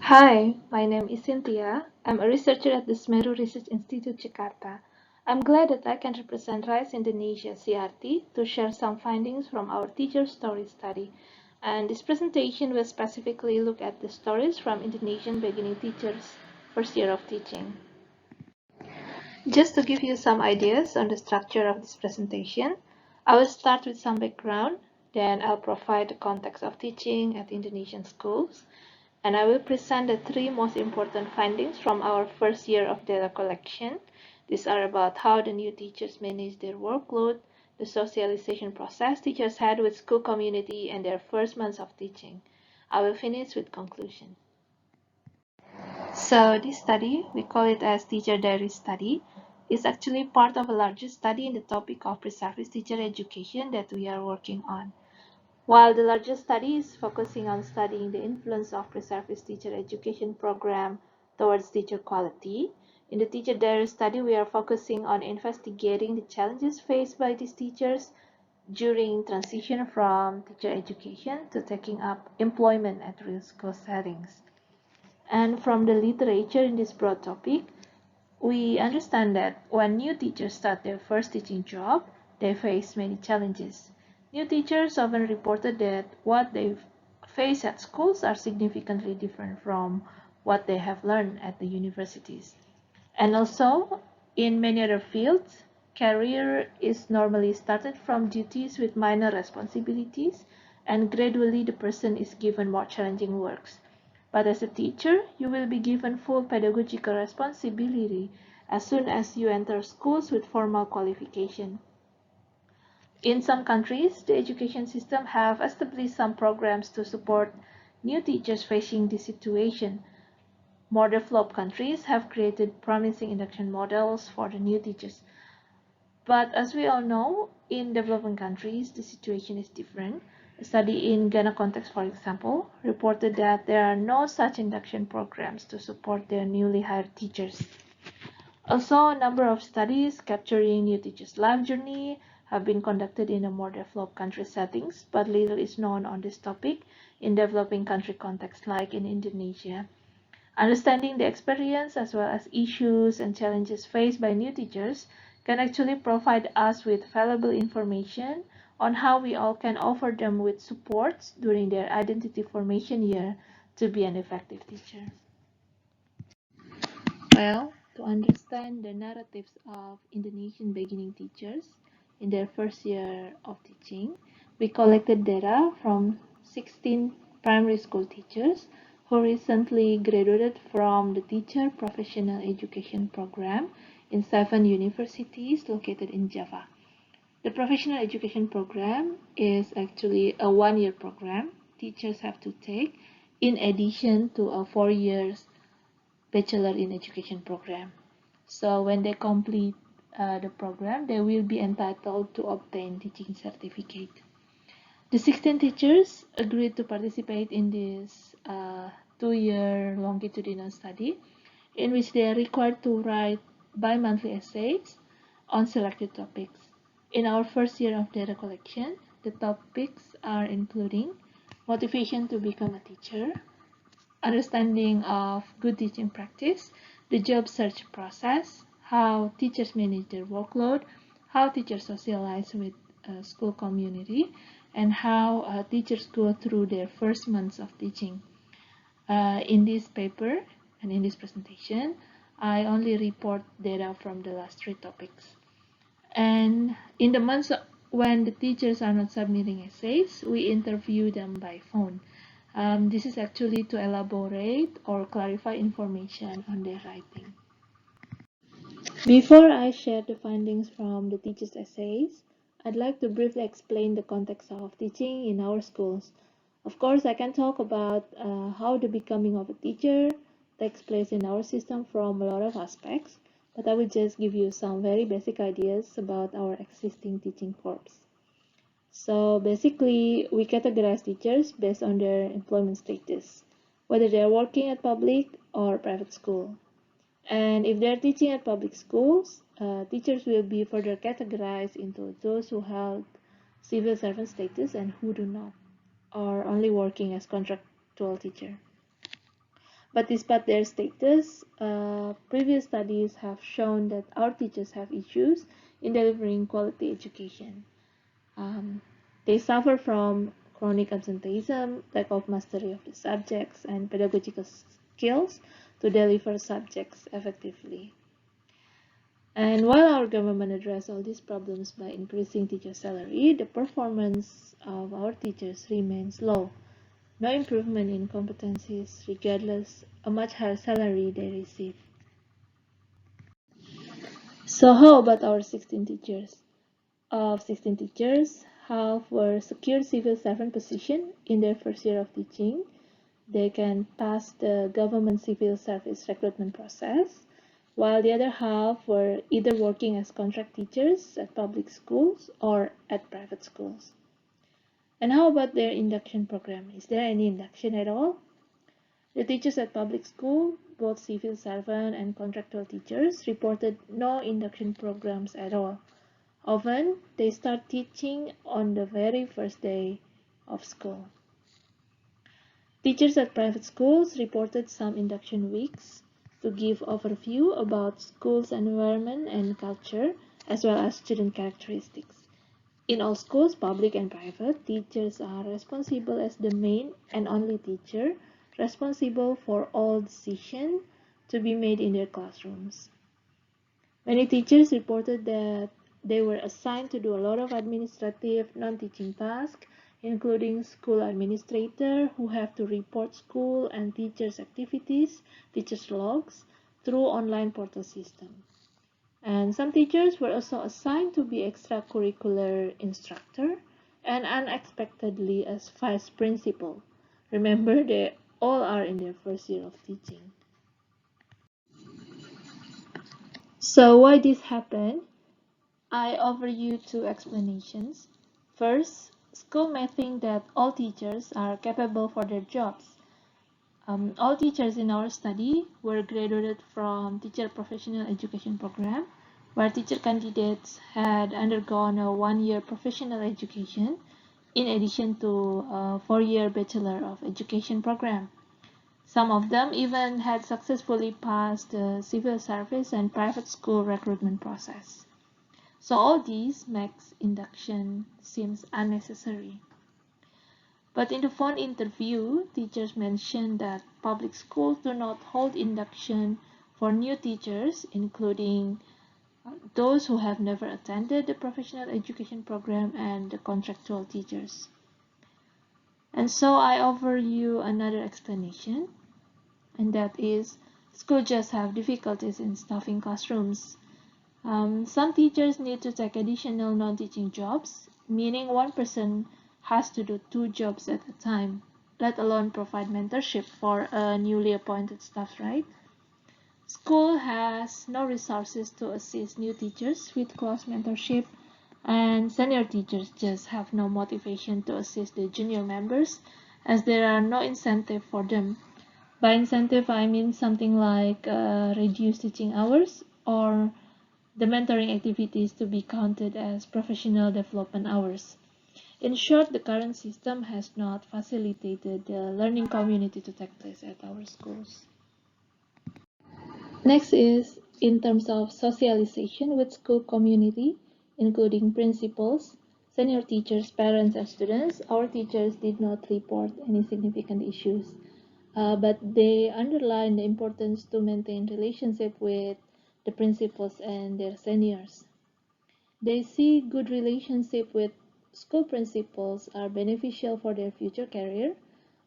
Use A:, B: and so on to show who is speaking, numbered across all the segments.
A: Hi, my name is Shintia. I'm a researcher at the Semeru Research Institute, Jakarta. I'm glad that I can represent RISE Indonesia CRT to share some findings from our teacher story study. And this presentation will specifically look at the stories from Indonesian beginning teachers' first year of teaching. Just to give you some ideas on the structure of this presentation, I will start with some background, then I'll provide the context of teaching at Indonesian schools, and I will present the three most important findings from our first year of data collection. These are about how the new teachers manage their workload, the socialization process teachers had with school community, and their first months of teaching. I will finish with conclusion. So this study, we call it as teacher diary study, is actually part of a larger study in the topic of pre-service teacher education that we are working on. While the larger study is focusing on studying the influence of pre-service teacher education program towards teacher quality, in the teacher diary study we are focusing on investigating the challenges faced by these teachers during transition from teacher education to taking up employment at real school settings. And from the literature in this broad topic, we understand that when new teachers start their first teaching job, they face many challenges. New teachers often reported that what they face at schools are significantly different from what they have learned at the universities. And also, in many other fields, career is normally started from duties with minor responsibilities, and gradually the person is given more challenging works. But as a teacher, you will be given full pedagogical responsibility as soon as you enter schools with formal qualification. In some countries, the education system have established some programs to support new teachers facing this situation. More developed countries have created promising induction models for the new teachers. But as we all know, in developing countries, the situation is different. A study in Ghana context, for example, reported that there are no such induction programs to support their newly hired teachers. Also, a number of studies capturing new teachers' life journey have been conducted in a more developed country settings, but little is known on this topic in developing country context like in Indonesia. Understanding the experience as well as issues and challenges faced by new teachers can actually provide us with valuable information on how we all can offer them with supports during their identity formation year to be an effective teacher. Well, to understand the narratives of Indonesian beginning teachers in their first year of teaching, we collected data from 16 primary school teachers who recently graduated from the Teacher Professional Education Program in 7 universities located in Java. The Professional Education Program is actually a one-year program teachers have to take in addition to a 4 years Bachelor in Education program. So when they complete the program, they will be entitled to obtain teaching certificate. The 16 teachers agreed to participate in this 2-year longitudinal study in which they are required to write bi-monthly essays on selected topics. In our first year of data collection, the topics are including motivation to become a teacher, understanding of good teaching practice, the job search process, how teachers manage their workload, how teachers socialize with school community, and how teachers go through their first months of teaching. In this paper and in this presentation, I only report data from the last 3 topics. And in the months when the teachers are not submitting essays, we interview them by phone. This is actually to elaborate or clarify information on their writing. Before I share the findings from the teachers' essays, I'd like to briefly explain the context of teaching in our schools. Of course, I can talk about how the becoming of a teacher takes place in our system from a lot of aspects, but I will just give you some very basic ideas about our existing teaching corps. So basically, we categorize teachers based on their employment status, whether they are working at public or private school. And if they're teaching at public schools, teachers will be further categorized into those who held civil servant status and who do not, or only working as contractual teacher. But despite their status, previous studies have shown that our teachers have issues in delivering quality education. Um, they suffer from chronic absenteeism, lack of mastery of the subjects, and pedagogical skills to deliver subjects effectively. And while our government addressed all these problems by increasing teacher salary, the performance of our teachers remains low. No improvement in competencies, regardless a much higher salary they receive. So how about our 16 teachers? Of 16 teachers, half were secured civil servant position in their first year of teaching. They can pass the government civil service recruitment process, while the other half were either working as contract teachers at public schools or at private schools. And how about their induction program? Is there any induction at all? The teachers at public school, both civil servant and contractual teachers, reported no induction programs at all. Often, they start teaching on the very first day of school. Teachers at private schools reported some induction weeks to give overview about school's environment and culture, as well as student characteristics. In all schools, public and private, teachers are responsible as the main and only teacher, responsible for all decisions to be made in their classrooms. Many teachers reported that they were assigned to do a lot of administrative non-teaching tasks, including school administrator who have to report school and teachers' activities, teachers' logs, through online portal system. And some teachers were also assigned to be extracurricular instructor and unexpectedly as vice principal. Remember, they all are in their first year of teaching. So why this happened? I offer you two explanations. First, school may think that all teachers are capable for their jobs. All teachers in our study were graduated from teacher professional education program, where teacher candidates had undergone a 1-year professional education in addition to a 4-year Bachelor of Education program. Some of them even had successfully passed the civil service and private school recruitment process. So all these makes induction seems unnecessary. But in the phone interview, teachers mentioned that public schools do not hold induction for new teachers, including those who have never attended the professional education program and the contractual teachers. And so I offer you another explanation, and that is schools just have difficulties in staffing classrooms. Some teachers need to take additional non-teaching jobs, meaning one person has to do 2 jobs at a time, let alone provide mentorship for a newly appointed staff, right? School has no resources to assist new teachers with class mentorship, and senior teachers just have no motivation to assist the junior members as there are no incentive for them. By incentive, I mean something like reduced teaching hours or the mentoring activities to be counted as professional development hours. In short, the current system has not facilitated the learning community to take place at our schools. Next is in terms of socialization with school community, including principals, senior teachers, parents, and students. Our teachers did not report any significant issues, but they underline the importance to maintain relationship with the principals and their seniors. They see good relationship with school principals are beneficial for their future career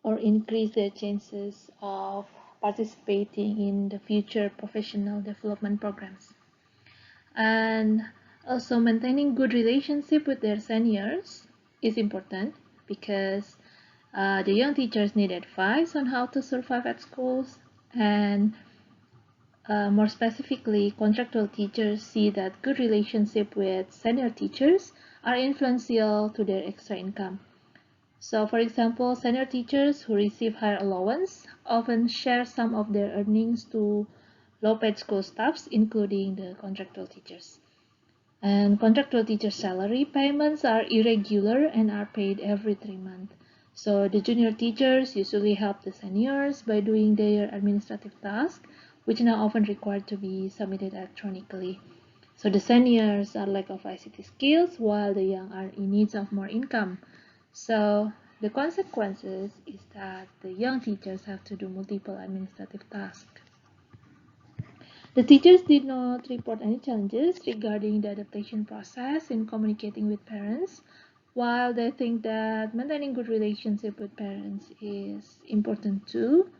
A: or increase their chances of participating in the future professional development programs. And also maintaining good relationship with their seniors is important because the young teachers need advice on how to survive at schools, and more specifically, contractual teachers see that good relationship with senior teachers are influential to their extra income. So, for example, senior teachers who receive higher allowance often share some of their earnings to low-paid school staffs, including the contractual teachers. And contractual teacher salary payments are irregular and are paid every 3 months. So the junior teachers usually help the seniors by doing their administrative tasks, which now often required to be submitted electronically. So the seniors are lack of ICT skills while the young are in need of more income. So the consequences is that the young teachers have to do multiple administrative tasks. The teachers did not report any challenges regarding the adaptation process in communicating with parents, while they think that maintaining good relationship with parents is important too.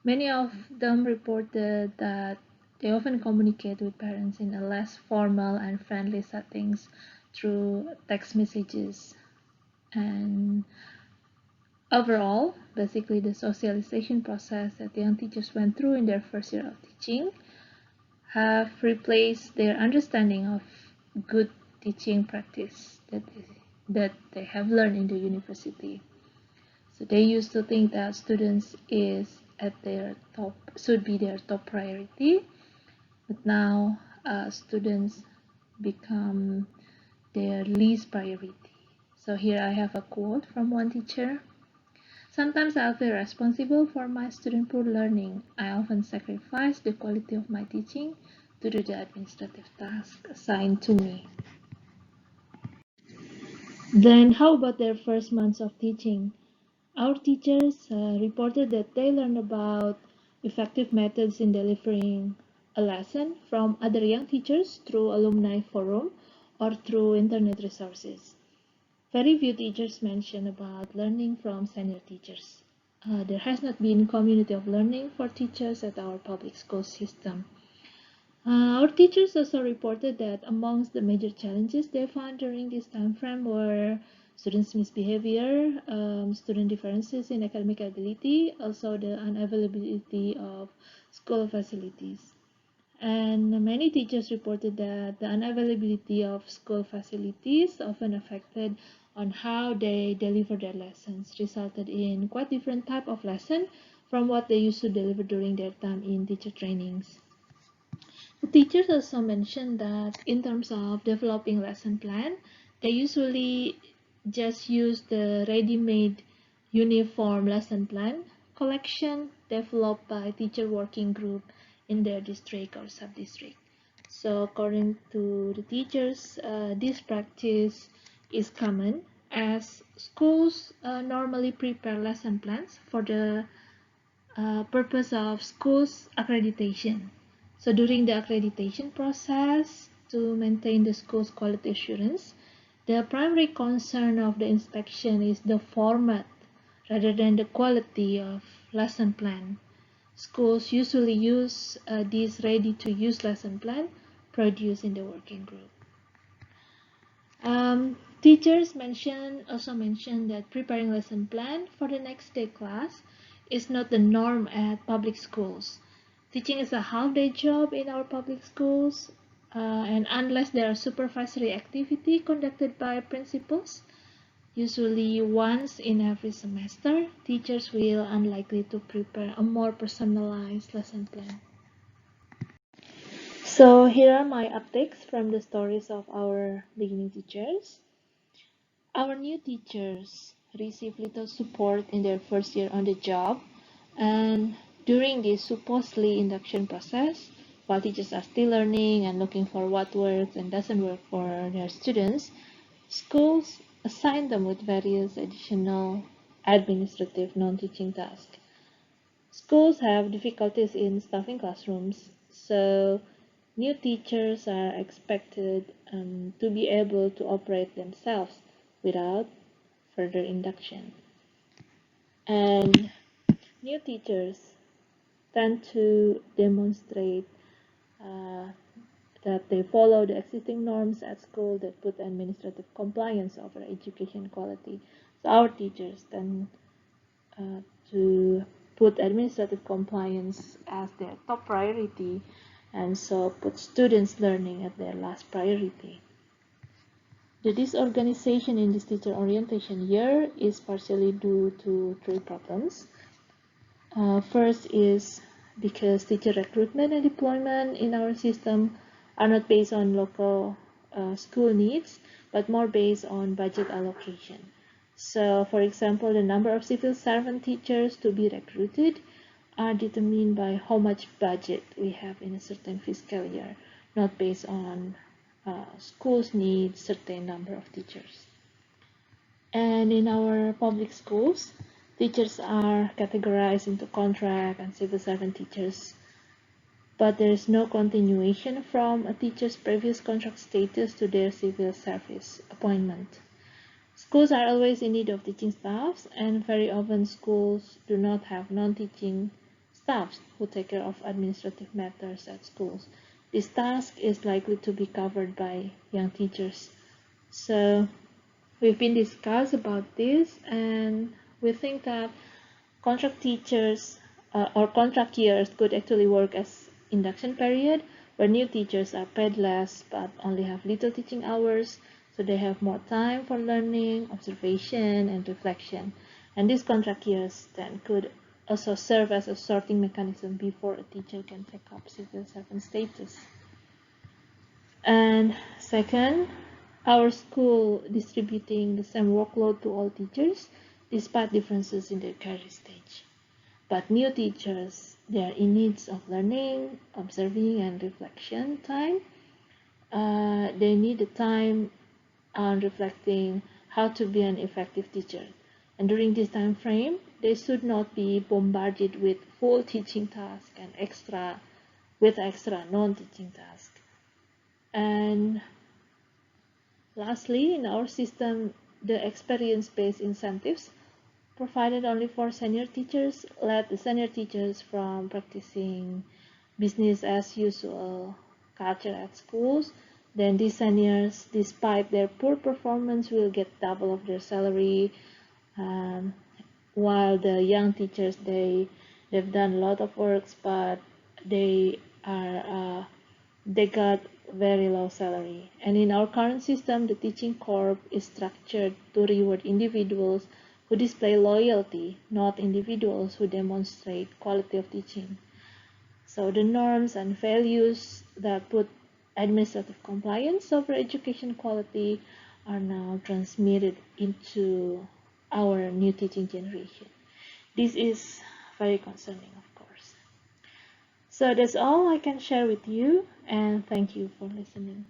A: Many of them reported that they often communicate with parents in a less formal and friendly settings through text messages. And overall, basically the socialization process that young teachers went through in their first year of teaching have replaced their understanding of good teaching practice that they have learned in the university. So they used to think that students is at their top, should be their top priority, but now students become their least priority. So here I have a quote from one teacher. Sometimes I feel responsible for my student poor learning. I often sacrifice the quality of my teaching to do the administrative tasks assigned to me. Then how about their first months of teaching? Our teachers reported that they learned about effective methods in delivering a lesson from other young teachers through alumni forum or through internet resources. Very few teachers mention about learning from senior teachers. There has not been community of learning for teachers at our public school system. Our teachers also reported that amongst the major challenges they found during this time frame were students' misbehavior, student differences in academic ability, also the unavailability of school facilities. And many teachers reported that the unavailability of school facilities often affected on how they deliver their lessons, resulted in quite different type of lesson from what they used to deliver during their time in teacher trainings. The teachers also mentioned that in terms of developing lesson plan, they usually just use the ready-made uniform lesson plan collection developed by teacher working group in their district or sub-district. So according to the teachers, this practice is common as schools normally prepare lesson plans for the purpose of schools accreditation. So during the accreditation process, to maintain the school's quality assurance, the primary concern of the inspection is the format rather than the quality of lesson plan. Schools usually use this ready-to-use lesson plan produced in the working group. Teachers also mentioned that preparing lesson plan for the next day class is not the norm at public schools. Teaching is a half-day job in our public schools, and unless there are supervisory activity conducted by principals, usually once in every semester, teachers will unlikely to prepare a more personalized lesson plan. So here are my updates from the stories of our beginning teachers. Our new teachers receive little support in their first year on the job, and during this supposedly induction process, while teachers are still learning and looking for what works and doesn't work for their students, schools assign them with various additional administrative non-teaching tasks. Schools have difficulties in staffing classrooms, so new teachers are expected to be able to operate themselves without further induction. And new teachers tend to demonstrate that they follow the existing norms at school that put administrative compliance over education quality. So our teachers tend to put administrative compliance as their top priority, and so put students learning at their last priority. The disorganization in this teacher orientation year is partially due to three problems. First is because teacher recruitment and deployment in our system are not based on local school needs, but more based on budget allocation. So, for example, the number of civil servant teachers to be recruited are determined by how much budget we have in a certain fiscal year, not based on schools need certain number of teachers. And in our public schools, teachers are categorized into contract and civil servant teachers, but there is no continuation from a teacher's previous contract status to their civil service appointment. Schools are always in need of teaching staffs, and very often schools do not have non-teaching staffs who take care of administrative matters at schools. This task is likely to be covered by young teachers. So we've been discussed about this, and we think that contract teachers or contract years could actually work as induction period, where new teachers are paid less but only have little teaching hours, so they have more time for learning, observation, and reflection. And these contract years then could also serve as a sorting mechanism before a teacher can take up civil servant status. And second, our school distributing the same workload to all teachers despite differences in their career stage. But new teachers, they are in need of learning, observing, and reflection time. They need the time on reflecting how to be an effective teacher. And during this time frame, they should not be bombarded with full teaching tasks and extra non-teaching tasks. And lastly, in our system, the experience-based incentives provided only for senior teachers let the senior teachers from practicing business as usual culture at schools. Then these seniors, despite their poor performance, will get double of their salary, um, while the young teachers they've done a lot of works, but they got very low salary. And in our current system, the teaching corps is structured to reward individuals who display loyalty, not individuals who demonstrate quality of teaching. So the norms and values that put administrative compliance over education quality are now transmitted into our new teaching generation. This is very concerning, of course. So that's all I can share with you, and thank you for listening.